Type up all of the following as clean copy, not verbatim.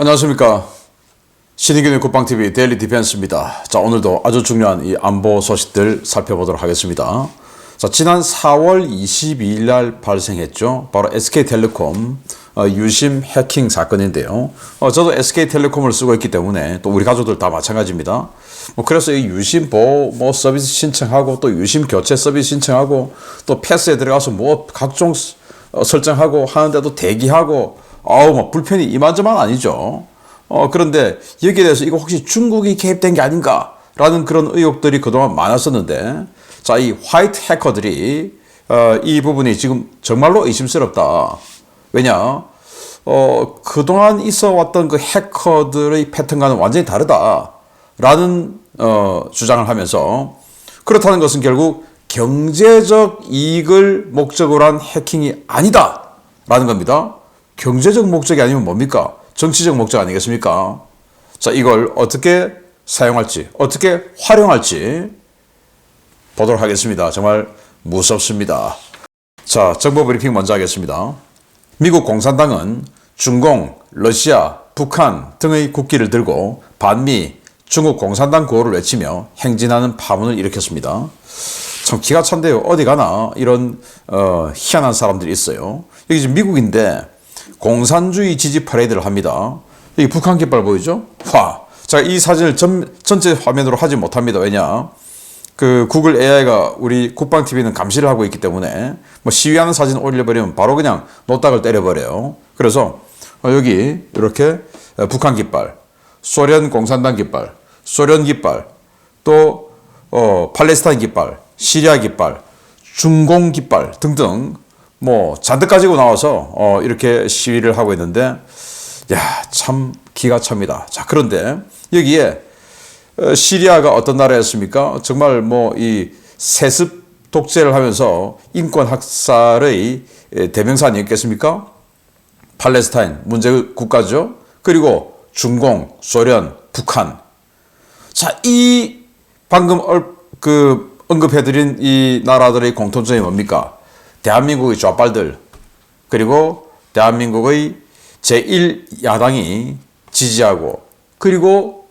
안녕하십니까. 신의균의 국방TV 데일리 디펜스입니다. 자, 오늘도 아주 중요한 이 안보 소식들 살펴보도록 하겠습니다. 자, 지난 4월 22일 날 발생했죠. 바로 SK텔레콤 유심 해킹 사건인데요. 저도 SK텔레콤을 쓰고 있기 때문에 또 우리 가족들 다 마찬가지입니다. 그래서 이 유심 보호 서비스 신청하고 또 유심 교체 서비스 신청하고 또 패스에 들어가서 각종 설정하고 하는데도 대기하고 불편이 이만저만 아니죠. 그런데 여기에 대해서 이거 혹시 중국이 개입된 게 아닌가라는 그런 의혹들이 그동안 많았었는데, 자, 이 화이트 해커들이 이 부분이 지금 정말로 의심스럽다. 왜냐? 그동안 있어 왔던 그 해커들의 패턴과는 완전히 다르다라는 주장을 하면서, 그렇다는 것은 결국 경제적 이익을 목적으로 한 해킹이 아니다라는 겁니다. 경제적 목적이 아니면 뭡니까? 정치적 목적 아니겠습니까? 자, 이걸 어떻게 사용할지, 어떻게 활용할지 보도록 하겠습니다. 정말 무섭습니다. 자, 정보 브리핑 먼저 하겠습니다. 미국 공산당은 중공, 러시아, 북한 등의 국기를 들고 반미, 중국 공산당 구호를 외치며 행진하는 파문을 일으켰습니다. 참 기가 찬데요. 어디 가나 이런 희한한 사람들이 있어요. 여기 지금 미국인데 공산주의 지지 퍼레이드를 합니다. 여기 북한 깃발 보이죠? 자, 이 사진을 전체 화면으로 하지 못합니다. 왜냐? 그 구글 AI가 우리 국방TV는 감시를 하고 있기 때문에 시위하는 사진 올려버리면 바로 그냥 노딱을 때려버려요. 그래서 여기 이렇게 북한 깃발, 소련 공산당 깃발, 소련 깃발, 또 팔레스타인 깃발, 시리아 깃발, 중공 깃발 등등 잔뜩 가지고 나와서 이렇게 시위를 하고 있는데, 참 기가 찹니다. 자, 그런데 여기에 시리아가 어떤 나라였습니까? 정말 이 세습 독재를 하면서 인권 학살의 대명사 아니겠습니까? 팔레스타인 문제 국가죠. 그리고 중공, 소련, 북한. 자, 이 방금 언급해드린 이 나라들의 공통점이 뭡니까? 대한민국의 좌빨들, 그리고 대한민국의 제1야당이 지지하고, 그리고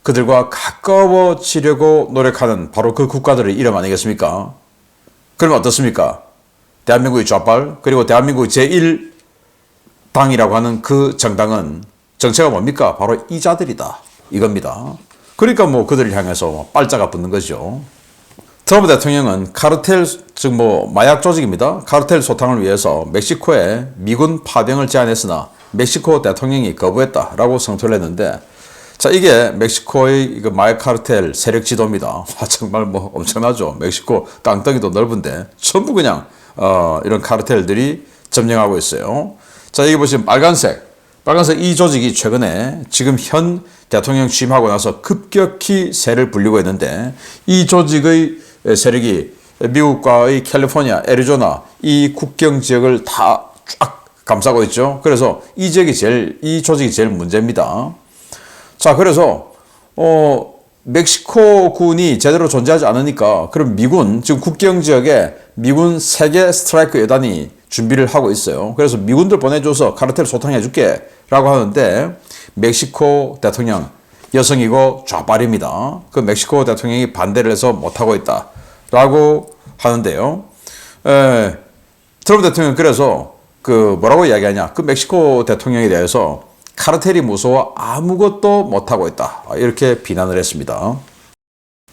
그들과 가까워지려고 노력하는 바로 그 국가들의 이름 아니겠습니까? 그러면 어떻습니까? 대한민국의 좌빨, 그리고 대한민국의 제1당이라고 하는 그 정당은 정체가 뭡니까? 바로 이 자들이다. 이겁니다. 그러니까 그들을 향해서 빨자가 붙는 거죠. 트럼프 대통령은 카르텔, 즉 마약 조직입니다. 카르텔 소탕을 위해서 멕시코에 미군 파병을 제안했으나 멕시코 대통령이 거부했다라고 성토를 했는데, 자, 이게 멕시코의 마약 카르텔 세력 지도입니다. 정말 엄청나죠. 멕시코 땅덩이도 넓은데 전부 그냥 이런 카르텔들이 점령하고 있어요. 자, 여기 보시면 빨간색 이 조직이 최근에 지금 현 대통령 취임하고 나서 급격히 세를 불리고 있는데, 이 조직의 세력이 미국과의 캘리포니아, 애리조나 이 국경 지역을 다 쫙 감싸고 있죠. 그래서 이 조직이 제일 문제입니다. 자, 그래서 멕시코군이 제대로 존재하지 않으니까 그럼 지금 국경 지역에 미군 세계 스트라이크 여단이 준비를 하고 있어요. 그래서 미군들 보내줘서 카르텔 소탕해줄게 라고 하는데, 멕시코 대통령 여성이고 좌빨입니다. 그 멕시코 대통령이 반대를 해서 못하고 있다 라고 하는데요. 트럼프 대통령은 그래서 뭐라고 이야기하냐, 그 멕시코 대통령에 대해서 카르텔이 무서워 아무것도 못하고 있다, 이렇게 비난을 했습니다.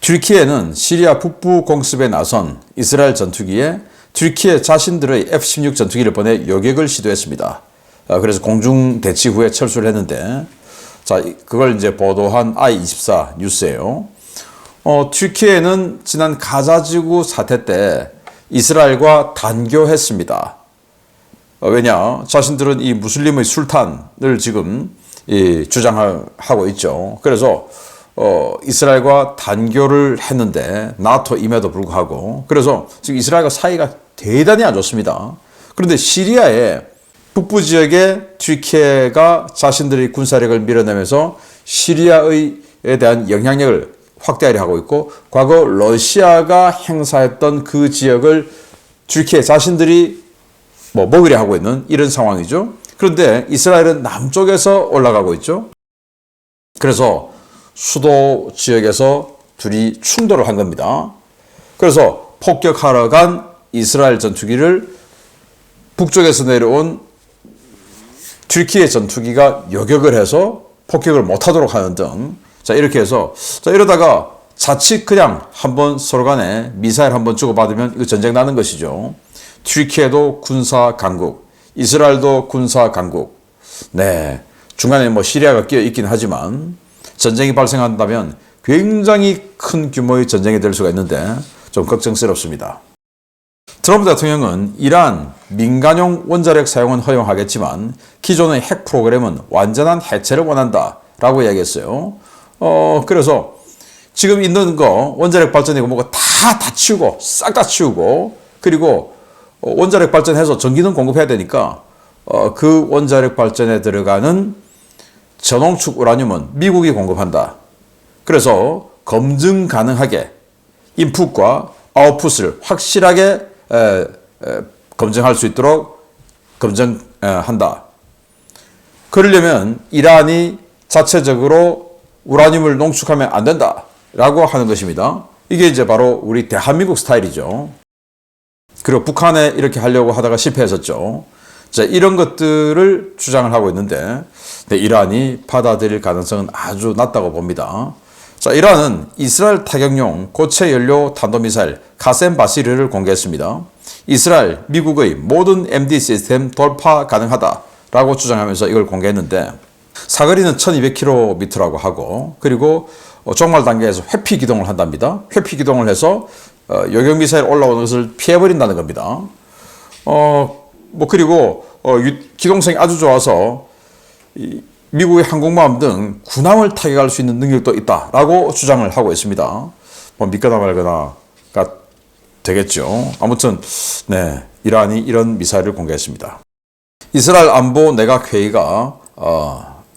튀르키예는 시리아 북부 공습에 나선 이스라엘 전투기에 튀르키예 자신들의 F-16 전투기를 보내 요격을 시도했습니다. 그래서 공중 대치 후에 철수를 했는데, 자, 그걸 이제 보도한 I24 뉴스예요. 튀르키예는 지난 가자지구 사태 때 이스라엘과 단교했습니다. 왜냐? 자신들은 이 무슬림의 술탄을 지금 주장하고 있죠. 그래서 이스라엘과 단교를 했는데, 나토임에도 불구하고. 그래서 지금 이스라엘과 사이가 대단히 안 좋습니다. 그런데 시리아의 북부 지역에 튀르키예가 자신들의 군사력을 밀어내면서 시리아에 대한 영향력을 확대하려 하고 있고, 과거 러시아가 행사했던 그 지역을 튀르키예 자신들이 먹으려 하고 있는 이런 상황이죠. 그런데 이스라엘은 남쪽에서 올라가고 있죠. 그래서 수도 지역에서 둘이 충돌을 한 겁니다. 그래서 폭격하러 간 이스라엘 전투기를 북쪽에서 내려온 튀르키예 전투기가 요격을 해서 폭격을 못하도록 하는 등, 자, 이렇게 해서, 자, 이러다가 자칫 그냥 한번 서로 간에 미사일 한번 주고받으면 이거 전쟁 나는 것이죠. 튀르키예도 군사 강국, 이스라엘도 군사 강국. 네. 중간에 뭐 시리아가 끼어 있긴 하지만 전쟁이 발생한다면 굉장히 큰 규모의 전쟁이 될 수가 있는데 좀 걱정스럽습니다. 트럼프 대통령은 이러한 민간용 원자력 사용은 허용하겠지만 기존의 핵 프로그램은 완전한 해체를 원한다라고 이야기했어요. 그래서 지금 있는 거 원자력 발전이고 뭐고 다 치우고 싹 다 치우고 그리고 원자력 발전해서 전기는 공급해야 되니까 그 원자력 발전에 들어가는 전홍축 우라늄은 미국이 공급한다. 그래서 검증 가능하게 인풋과 아웃풋을 확실하게 검증할 수 있도록 검증한다. 그러려면 이란이 자체적으로 우라늄을 농축하면 안 된다라고 하는 것입니다. 이게 이제 바로 우리 대한민국 스타일이죠. 그리고 북한에 이렇게 하려고 하다가 실패했었죠. 자, 이런 것들을 주장을 하고 있는데 이란이 받아들일 가능성은 아주 낮다고 봅니다. 자, 이란은 이스라엘 타격용 고체 연료 탄도미사일 카셈 바시르를 공개했습니다. 이스라엘, 미국의 모든 MD 시스템 돌파 가능하다라고 주장하면서 이걸 공개했는데 사거리는 1200km라고 하고 그리고 종말 단계에서 회피 기동을 한답니다. 회피 기동을 해서 요격미사일 올라오는 것을 피해버린다는 겁니다. 그리고 기동성이 아주 좋아서 미국의 항공모함 등 군함을 타격할 수 있는 능력도 있다라고 주장을 하고 있습니다. 믿거나 말거나가 되겠죠. 아무튼 네, 이란이 이런 미사일을 공개했습니다. 이스라엘 안보 내각 회의가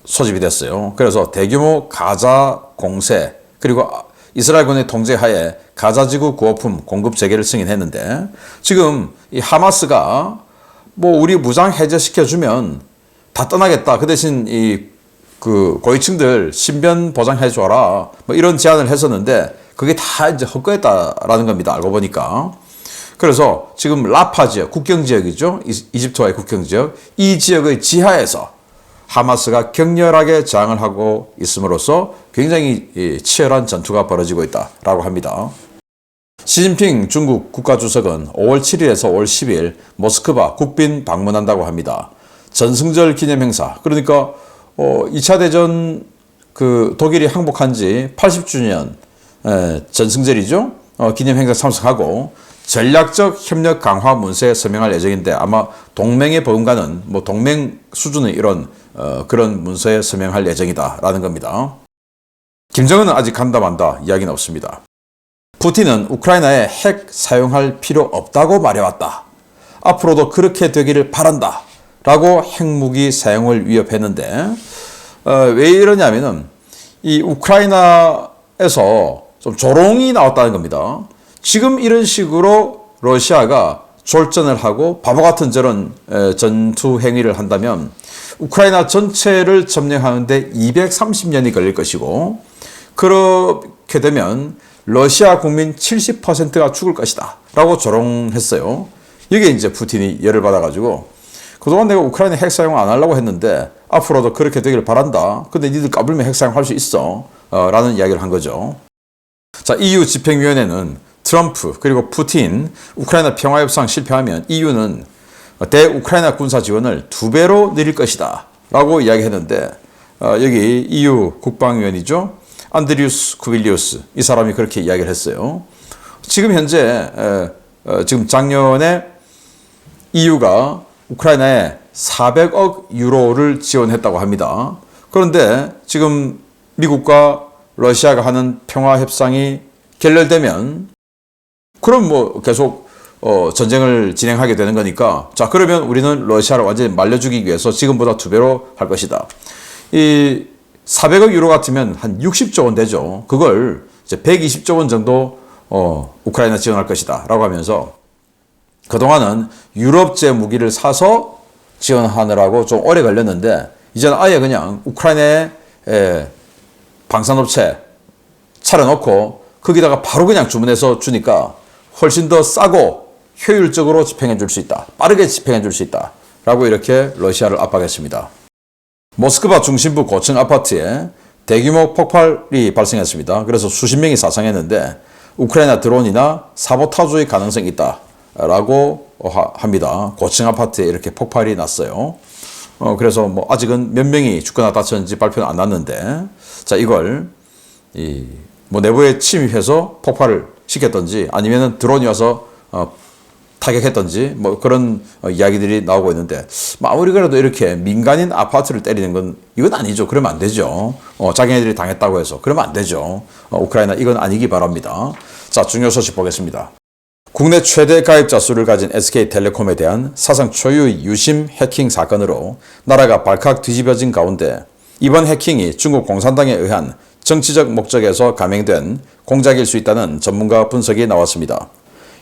소집이 됐어요. 그래서 대규모 가자 공세 그리고 이스라엘군의 통제하에 가자지구 구호품 공급 재개를 승인했는데 지금 이 하마스가 우리 무장 해제시켜주면 다 떠나겠다. 그 대신 그 고위층들 신변 보장해 줘라. 이런 제안을 했었는데 그게 다 이제 헛거였다라는 겁니다. 알고 보니까. 그래서 지금 라파 지역, 국경 지역이죠. 이집트와의 국경 지역. 이 지역의 지하에서 하마스가 격렬하게 저항을 하고 있음으로써 굉장히 치열한 전투가 벌어지고 있다라고 합니다. 시진핑 중국 국가주석은 5월 7일에서 5월 10일 모스크바 국빈 방문한다고 합니다. 전승절 기념행사, 그러니까 2차 대전 그 독일이 항복한 지 80주년 전승절이죠. 기념행사 참석하고 전략적 협력 강화 문서에 서명할 예정인데 아마 동맹에 버금가는 동맹 수준의 이런 그런 문서에 서명할 예정이다라는 겁니다. 김정은은 아직 간다 만다 이야기는 없습니다. 푸틴은 우크라이나에 핵 사용할 필요 없다고 말해왔다. 앞으로도 그렇게 되기를 바란다. 라고 핵무기 사용을 위협했는데 왜 이러냐면은 이 우크라이나에서 좀 조롱이 나왔다는 겁니다. 지금 이런 식으로 러시아가 졸전을 하고 바보 같은 저런 전투 행위를 한다면 우크라이나 전체를 점령하는데 230년이 걸릴 것이고 그렇게 되면 러시아 국민 70%가 죽을 것이다 라고 조롱했어요. 이게 이제 푸틴이 열을 받아가지고 그동안 내가 우크라이나 핵 사용 안 하려고 했는데 앞으로도 그렇게 되길 바란다. 근데 니들 까불면 핵 사용할 수 있어. 라는 이야기를 한 거죠. 자, EU 집행위원회는 트럼프 그리고 푸틴 우크라이나 평화협상 실패하면 EU는 대우크라이나 군사 지원을 2배로 늘릴 것이다. 라고 이야기했는데 여기 EU 국방위원이죠. 안드리우스 쿠빌리우스 이 사람이 그렇게 이야기를 했어요. 지금 현재 지금 작년에 EU가 우크라이나에 400억 유로를 지원했다고 합니다. 그런데 지금 미국과 러시아가 하는 평화협상이 결렬되면 그럼 계속 전쟁을 진행하게 되는 거니까 자 그러면 우리는 러시아를 완전히 말려주기 위해서 지금보다 2배로 할 것이다. 이 400억 유로 같으면 한 60조 원 되죠. 그걸 이제 120조 원 정도 우크라이나 지원할 것이다 라고 하면서 그동안은 유럽제 무기를 사서 지원하느라고 좀 오래 걸렸는데 이제는 아예 그냥 우크라이나에 방산업체 차려놓고 거기다가 바로 그냥 주문해서 주니까 훨씬 더 싸고 효율적으로 집행해 줄 수 있다. 빠르게 집행해 줄 수 있다. 라고 이렇게 러시아를 압박했습니다. 모스크바 중심부 고층 아파트에 대규모 폭발이 발생했습니다. 그래서 수십 명이 사상했는데 우크라이나 드론이나 사보타주의 가능성이 있다라고 합니다. 고층 아파트에 이렇게 폭발이 났어요. 그래서 뭐 아직은 몇 명이 죽거나 다쳤는지 발표는 안 났는데, 자, 이걸 뭐 내부에 침입해서 폭발을 시켰던지 아니면은 드론이 와서 타격했던지 뭐 그런 이야기들이 나오고 있는데, 아무리 그래도 이렇게 민간인 아파트를 때리는 건 이건 아니죠. 그러면 안 되죠. 자기네들이 당했다고 해서 그러면 안 되죠. 우크라이나 이건 아니기 바랍니다. 자, 중요 소식 보겠습니다. 국내 최대 가입자 수를 가진 SK텔레콤에 대한 사상 초유의 유심 해킹 사건으로 나라가 발칵 뒤집어진 가운데 이번 해킹이 중국 공산당에 의한 정치적 목적에서 감행된 공작일 수 있다는 전문가 분석이 나왔습니다.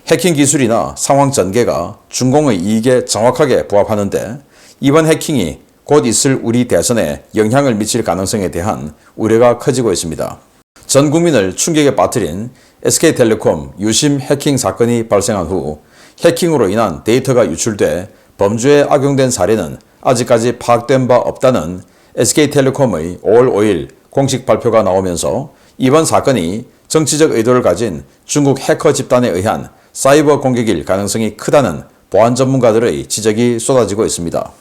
해킹 기술이나 상황 전개가 중공의 이익에 정확하게 부합하는데 이번 해킹이 곧 있을 우리 대선에 영향을 미칠 가능성에 대한 우려가 커지고 있습니다. 전 국민을 충격에 빠뜨린 SK텔레콤 유심 해킹 사건이 발생한 후 해킹으로 인한 데이터가 유출돼 범죄에 악용된 사례는 아직까지 파악된 바 없다는 SK텔레콤의 5월 5일 공식 발표가 나오면서 이번 사건이 정치적 의도를 가진 중국 해커 집단에 의한 사이버 공격일 가능성이 크다는 보안 전문가들의 지적이 쏟아지고 있습니다.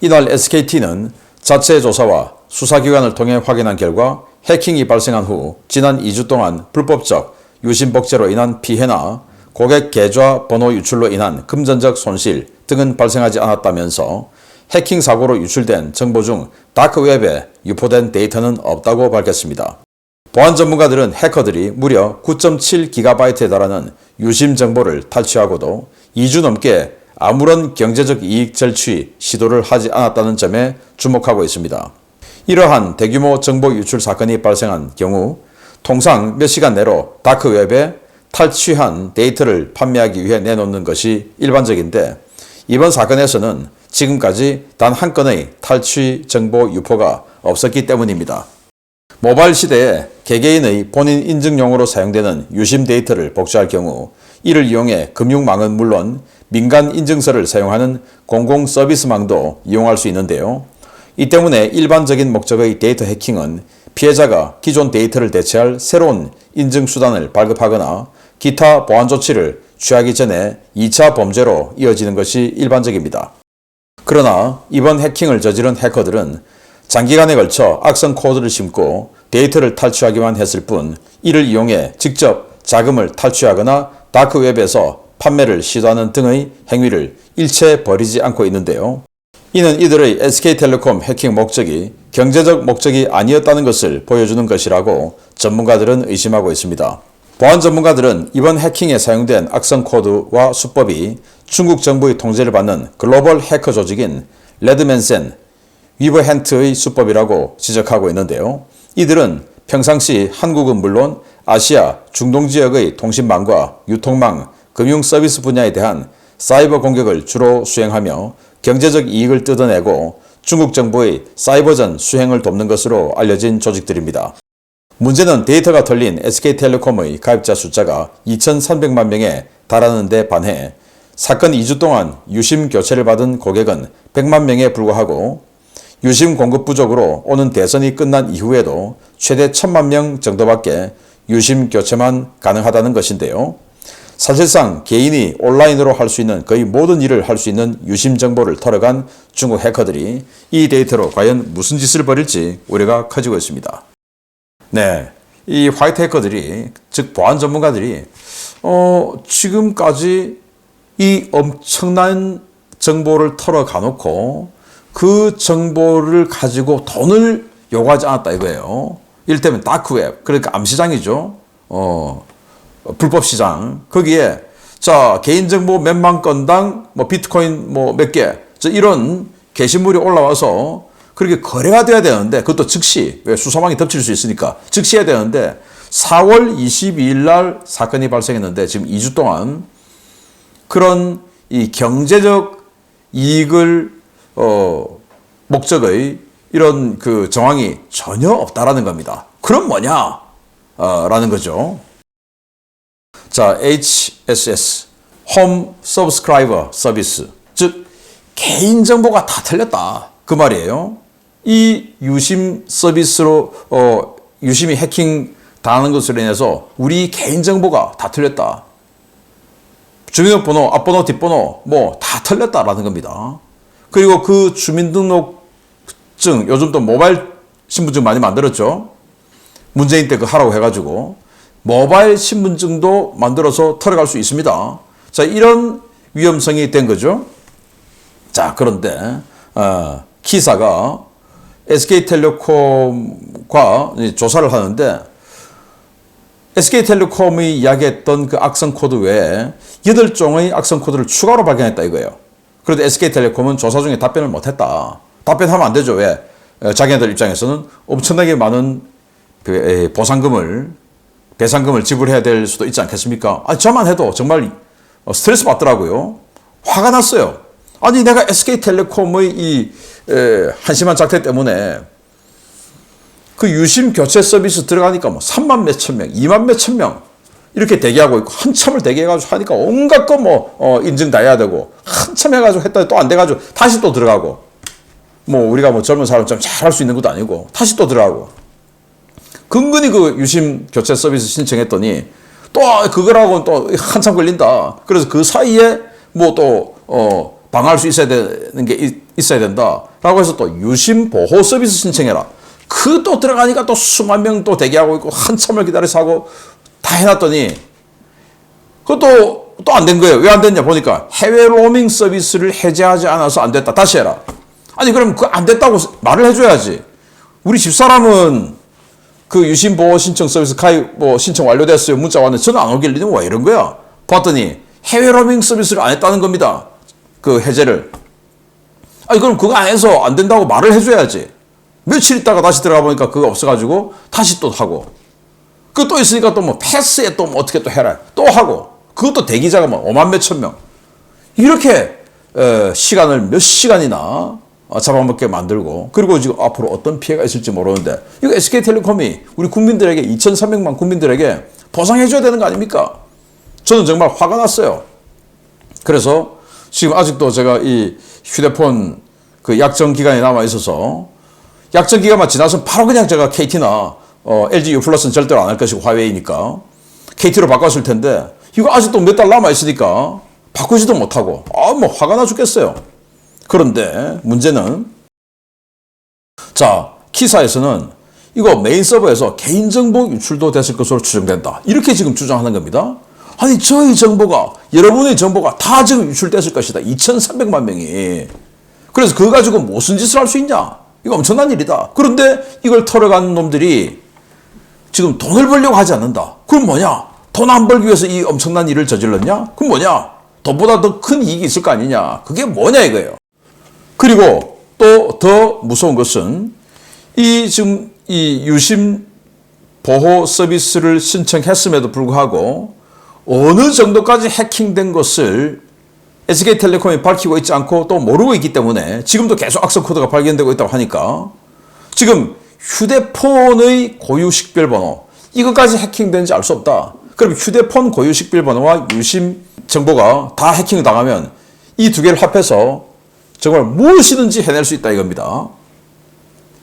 이날 SKT는 자체 조사와 수사기관을 통해 확인한 결과 해킹이 발생한 후 지난 2주 동안 불법적 유심복제로 인한 피해나 고객 계좌 번호 유출로 인한 금전적 손실 등은 발생하지 않았다면서 해킹 사고로 유출된 정보 중 다크웹에 유포된 데이터는 없다고 밝혔습니다. 보안 전문가들은 해커들이 무려 9.7GB에 달하는 유심 정보를 탈취하고도 2주 넘게 아무런 경제적 이익 절취 시도를 하지 않았다는 점에 주목하고 있습니다. 이러한 대규모 정보 유출 사건이 발생한 경우 통상 몇 시간 내로 다크웹에 탈취한 데이터를 판매하기 위해 내놓는 것이 일반적인데 이번 사건에서는 지금까지 단 한 건의 탈취 정보 유포가 없었기 때문입니다. 모바일 시대에 개개인의 본인 인증용으로 사용되는 유심 데이터를 복제할 경우 이를 이용해 금융망은 물론 민간 인증서를 사용하는 공공 서비스망도 이용할 수 있는데요. 이 때문에 일반적인 목적의 데이터 해킹은 피해자가 기존 데이터를 대체할 새로운 인증 수단을 발급하거나 기타 보안 조치를 취하기 전에 2차 범죄로 이어지는 것이 일반적입니다. 그러나 이번 해킹을 저지른 해커들은 장기간에 걸쳐 악성 코드를 심고 데이터를 탈취하기만 했을 뿐 이를 이용해 직접 자금을 탈취하거나 다크웹에서 판매를 시도하는 등의 행위를 일체 벌이지 않고 있는데요. 이는 이들의 SK텔레콤 해킹 목적이 경제적 목적이 아니었다는 것을 보여주는 것이라고 전문가들은 의심하고 있습니다. 보안 전문가들은 이번 해킹에 사용된 악성 코드와 수법이 중국 정부의 통제를 받는 글로벌 해커 조직인 레드맨센, 위버핸트의 수법이라고 지적하고 있는데요. 이들은 평상시 한국은 물론 아시아, 중동 지역의 통신망과 유통망, 금융 서비스 분야에 대한 사이버 공격을 주로 수행하며 경제적 이익을 뜯어내고 중국 정부의 사이버전 수행을 돕는 것으로 알려진 조직들입니다. 문제는 데이터가 털린 SK텔레콤의 가입자 숫자가 2,300만 명에 달하는 데 반해 사건 2주 동안 유심 교체를 받은 고객은 100만 명에 불과하고 유심 공급 부족으로 오는 대선이 끝난 이후에도 최대 1,000만 명 정도밖에 유심 교체만 가능하다는 것인데요. 사실상 개인이 온라인으로 할 수 있는 거의 모든 일을 할 수 있는 유심 정보를 털어간 중국 해커들이 이 데이터로 과연 무슨 짓을 벌일지 우려가 커지고 있습니다. 네, 이 화이트 해커들이, 즉 보안 전문가들이 지금까지 이 엄청난 정보를 털어가놓고 그 정보를 가지고 돈을 요구하지 않았다 이거예요. 이를테면 다크웹, 그러니까 암시장이죠. 불법 시장. 거기에 자 개인정보 몇만 건당 뭐 비트코인 뭐 몇 개, 이런 게시물이 올라와서 그렇게 거래가 돼야 되는데 그것도 즉시, 왜 수사망이 덮칠 수 있으니까 즉시 해야 되는데 4월 22일 날 사건이 발생했는데 지금 2주 동안 그런 이 경제적 이익을 목적의 이런 그 정황이 전혀 없다라는 겁니다. 그럼 뭐냐? 라는 거죠. 자, HSS, Home Subscriber Service, 즉 개인정보가 다 틀렸다 그 말이에요. 이 유심 서비스로 유심히 해킹 당하는 것으로 인해서 우리 개인정보가 다 틀렸다. 주민등록번호, 앞번호, 뒷번호 뭐 다 틀렸다라는 겁니다. 그리고 그 주민등록증, 요즘 또 모바일 신분증 많이 만들었죠. 문재인 때 그 하라고 해가지고 모바일 신분증도 만들어서 털어갈 수 있습니다. 자, 이런 위험성이 된 거죠. 자, 그런데 키사가 SK텔레콤과 조사를 하는데 SK텔레콤이 이야기했던 그 악성 코드 외에 8종의 악성 코드를 추가로 발견했다 이거예요. 그런데 SK텔레콤은 조사 중에 답변을 못했다. 답변하면 안 되죠. 왜? 자기네들 입장에서는 엄청나게 많은 배상금을 지불해야 될 수도 있지 않겠습니까? 아니, 저만 해도 정말 스트레스 받더라고요. 화가 났어요. 아니, 내가 SK텔레콤의 이 한심한 작태 때문에 그 유심 교체 서비스 들어가니까 뭐 3만 몇천 명, 2만 몇천 명 이렇게 대기하고 있고 한참을 대기해가지고 하니까 온갖 거 인증 다 해야 되고 한참 해가지고 했더니 또 안 돼가지고 다시 또 들어가고 뭐 우리가 뭐 젊은 사람처럼 잘 할 수 있는 것도 아니고 다시 또 들어가고 근근히 그 유심 교체 서비스 신청했더니 또 그거라고는 또 한참 걸린다. 그래서 그 사이에 뭐 또 방어할 수 있어야 되는 게 있어야 된다라고 해서 또 유심 보호 서비스 신청해라. 그 또 들어가니까 또 수만 명 또 대기하고 있고 한참을 기다려서 하고 다 해놨더니 그것도 또 안 된 거예요. 왜 안 됐냐 보니까 해외 로밍 서비스를 해제하지 않아서 안 됐다. 다시 해라. 아니 그럼 그 안 됐다고 말을 해줘야지. 우리 집사람은 그 유심 보호 신청 서비스 가입 신청 완료됐어요. 문자 왔는데 저는 안 오길 리는 왜 이런 거야? 봤더니 해외 로밍 서비스를 안 했다는 겁니다. 그 해제를. 아니 그럼 그거 안 해서 안 된다고 말을 해줘야지. 며칠 있다가 다시 들어가 보니까 그거 없어가지고 다시 또 하고 그거 또 있으니까 또 뭐 패스에 또 뭐 어떻게 또 해라 또 하고 그것도 대기자가 뭐 5만 몇천 명 이렇게 시간을 몇 시간이나 잡아먹게 만들고 그리고 지금 앞으로 어떤 피해가 있을지 모르는데 이거 SK텔레콤이 우리 국민들에게 2,300만 국민들에게 보상해줘야 되는 거 아닙니까? 저는 정말 화가 났어요. 그래서 지금 아직도 제가 이 휴대폰 그 약정 기간이 남아 있어서 약정 기간만 지나서 바로 그냥 제가 KT나 LG U 플러스는 절대로 안 할 것이고 화웨이니까 KT로 바꿨을 텐데 이거 아직도 몇 달 남아 있으니까 바꾸지도 못하고 뭐 화가 나 죽겠어요. 그런데 문제는 자 키사에서는 이거 메인 서버에서 개인정보 유출도 됐을 것으로 추정된다. 이렇게 지금 주장하는 겁니다. 아니 저희 정보가 여러분의 정보가 다 지금 유출됐을 것이다. 2,300만 명이. 그래서 그거 가지고 무슨 짓을 할 수 있냐. 이거 엄청난 일이다. 그런데 이걸 털어간 놈들이 지금 돈을 벌려고 하지 않는다. 그럼 뭐냐? 돈 안 벌기 위해서 이 엄청난 일을 저질렀냐? 그럼 뭐냐? 돈보다 더 큰 이익이 있을 거 아니냐? 그게 뭐냐 이거예요. 그리고 또 더 무서운 것은 지금 이 유심 보호 서비스를 신청했음에도 불구하고 어느 정도까지 해킹된 것을 SK텔레콤이 밝히고 있지 않고 또 모르고 있기 때문에 지금도 계속 악성 코드가 발견되고 있다고 하니까 지금 휴대폰의 고유 식별번호 이것까지 해킹된지 알 수 없다. 그럼 휴대폰 고유 식별번호와 유심 정보가 다 해킹 당하면 이 두 개를 합해서 정말 무엇이든지 해낼 수 있다 이겁니다.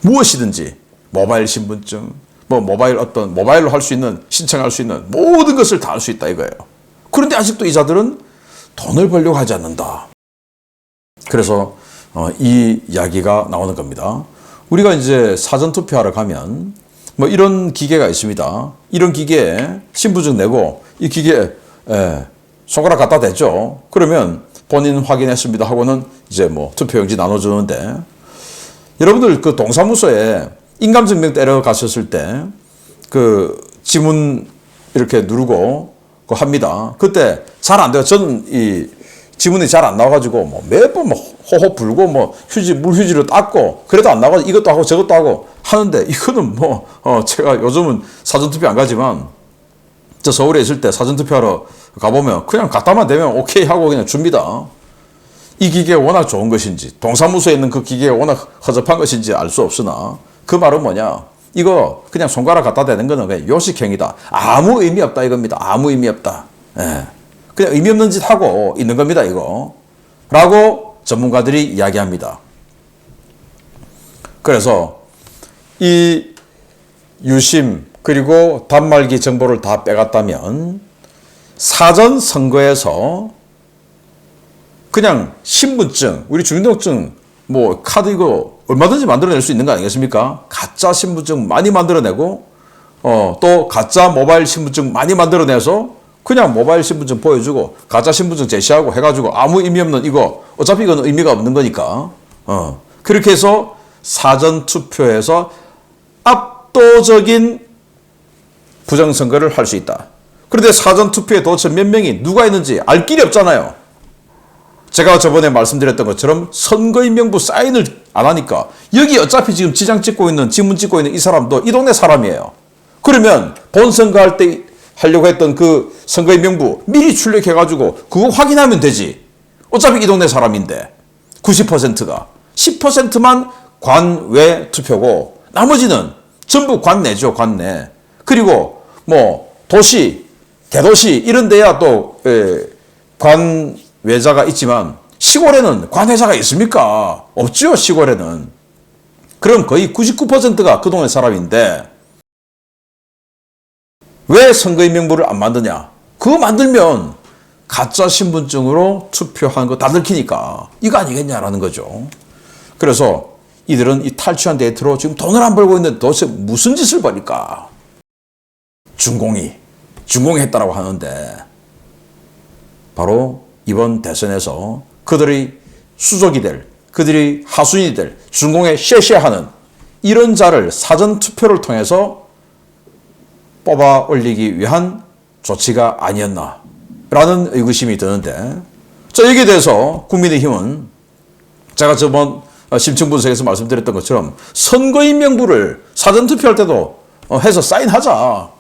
무엇이든지 모바일 신분증, 모바일로 할 수 있는 신청할 수 있는 모든 것을 다 할 수 있다 이거예요. 그런데 아직도 이자들은 돈을 벌려고 하지 않는다. 그래서 이 이야기가 나오는 겁니다. 우리가 이제 사전 투표하러 가면 뭐 이런 기계가 있습니다. 이런 기계에 신분증 내고 이 기계에 손가락 갖다 대죠. 그러면 본인 확인했습니다 하고는 이제 뭐 투표용지 나눠주는데 여러분들 그 동사무소에 인감증명 떼러 가셨을 때 그 지문 이렇게 누르고 그거 합니다. 그때 잘 안 돼요. 저는 이 지문이 잘 안 나와가지고 뭐 몇 번 호호 불고 물휴지로 닦고 그래도 안 나와가지고 이것도 하고 저것도 하고 하는데 이거는 제가 요즘은 사전투표 안 가지만 저 서울에 있을 때 사전투표하러 가보면 그냥 갖다만 대면 오케이 하고 그냥 줍니다. 이 기계가 워낙 좋은 것인지 동사무소에 있는 그 기계가 워낙 허접한 것인지 알 수 없으나 그 말은 뭐냐, 이거 그냥 손가락 갖다 대는 거는 그냥 요식행위다, 아무 의미 없다 이겁니다. 아무 의미 없다. 예. 그냥 의미 없는 짓 하고 있는 겁니다 이거 라고 전문가들이 이야기합니다. 그래서 이 유심 그리고 단말기 정보를 다 빼갔다면 사전 선거에서 그냥 신분증, 우리 주민등록증, 뭐 카드 이거 얼마든지 만들어낼 수 있는 거 아니겠습니까? 가짜 신분증 많이 만들어내고 또 가짜 모바일 신분증 많이 만들어내서 그냥 모바일 신분증 보여주고 가짜 신분증 제시하고 해가지고 아무 의미 없는 이거 어차피 이건 의미가 없는 거니까 그렇게 해서 사전 투표에서 압도적인 부정선거를 할 수 있다. 그런데 사전 투표에 도대체 몇 명이 누가 있는지 알 길이 없잖아요. 제가 저번에 말씀드렸던 것처럼 선거인명부 사인을 안 하니까 여기 어차피 지금 지장 찍고 있는 지문 찍고 있는 이 사람도 이 동네 사람이에요. 그러면 본선거할 때 하려고 했던 그 선거인명부 미리 출력해가지고 그거 확인하면 되지. 어차피 이 동네 사람인데 90%가 10%만 관외 투표고 나머지는 전부 관내죠. 관내. 그리고 뭐 도시, 대도시 이런 데야 또 관외자가 있지만 시골에는 관외자가 있습니까? 없죠. 시골에는. 그럼 거의 99%가 그 동네 사람인데 왜 선거인명부를 안 만드냐? 그거 만들면 가짜 신분증으로 투표하는 거 다 들키니까 이거 아니겠냐라는 거죠. 그래서 이들은 이 탈취한 데이터로 지금 돈을 안 벌고 있는데 도대체 무슨 짓을 벌일까? 준공했다라고 하는데 바로 이번 대선에서 그들이 수족이 될, 그들이 하수인이 될, 준공에 쉐쉐하는 이런 자를 사전투표를 통해서 뽑아 올리기 위한 조치가 아니었나라는 의구심이 드는데, 자, 여기에 대해서 국민의힘은 제가 저번 심층 분석에서 말씀드렸던 것처럼 선거인 명부를 사전투표할 때도 해서 사인하자.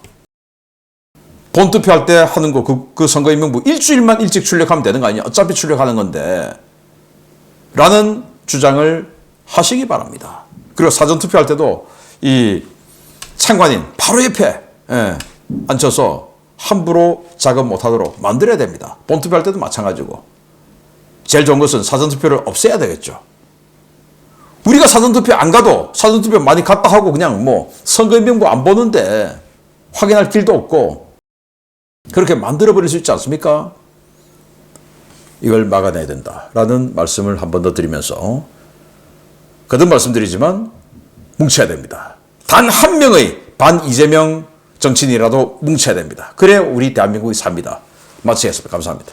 본투표할 때 하는 거, 그 선거인 명부 일주일만 일찍 출력하면 되는 거 아니야? 어차피 출력하는 건데. 라는 주장을 하시기 바랍니다. 그리고 사전투표할 때도 이 참관인 바로 옆에 앉혀서 함부로 작업 못하도록 만들어야 됩니다. 본투표할 때도 마찬가지고. 제일 좋은 것은 사전투표를 없애야 되겠죠. 우리가 사전투표 안 가도 사전투표 많이 갔다 하고 그냥 뭐 선거인 명부 안 보는데 확인할 길도 없고 그렇게 만들어버릴 수 있지 않습니까? 이걸 막아내야 된다라는 말씀을 한 번 더 드리면서 거듭 말씀드리지만 뭉쳐야 됩니다. 단 한 명의 반 이재명 정치인이라도 뭉쳐야 됩니다. 그래 우리 대한민국이 삽니다. 마치겠습니다. 감사합니다.